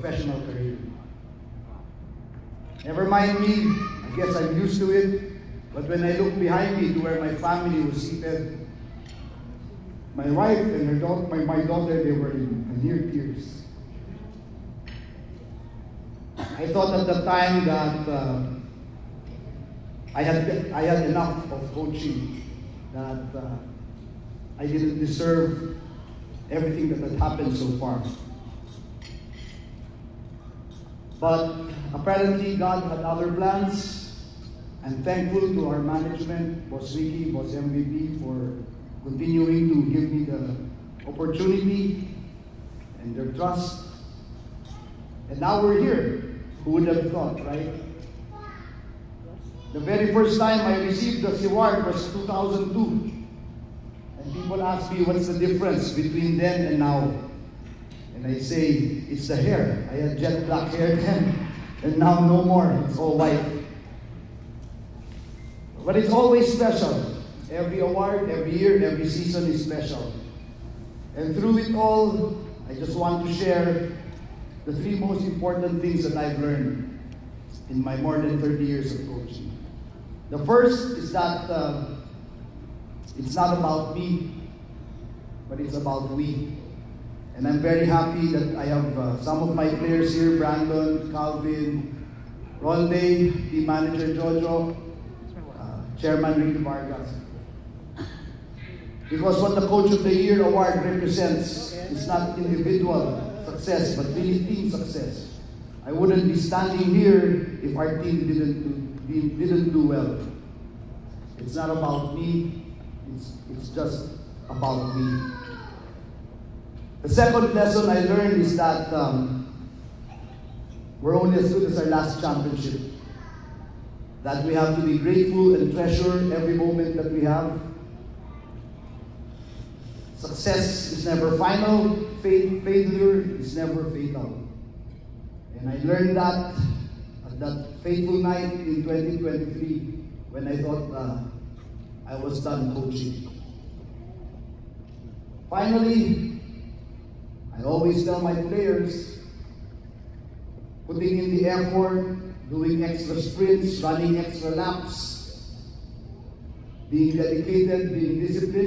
professional career. Never mind me, I guess I'm used to it, but when I look behind me to where my family was seated, my wife and her daughter, my daughter, they were in near tears. I thought at the time that I had enough of coaching, that I didn't deserve everything that had happened so far. But apparently God had other plans. I'm thankful to our management, Boss Ricky, Boss MVP, for continuing to give me the opportunity and their trust. And now we're here. Who would have thought, right? The very first time I received the award was 2002. And people ask me, what's the difference between then and now? And I say, it's the hair. I had jet black hair then, and now no more. It's all white. But it's always special. Every award, every year, every season is special. And through it all, I just want to share the three most important things that I've learned in my more than 30 years of coaching. The first is that it's not about me, but it's about we. And I'm very happy that I have some of my players here, Brandon, Calvin, Ronde, team manager Jojo, Chairman Ricky Vargas. Because what the Coach of the Year award represents is not individual success, but really team success. I wouldn't be standing here if our team didn't do well. It's not about me, it's just about me. The second lesson I learned is that we're only as good as our last championship. That we have to be grateful and treasure every moment that we have. Success is never final, failure is never fatal. And I learned that at that fateful night in 2023 when I thought I was done coaching. Finally, I always tell my players, putting in the effort, doing extra sprints, running extra laps, being dedicated, being disciplined,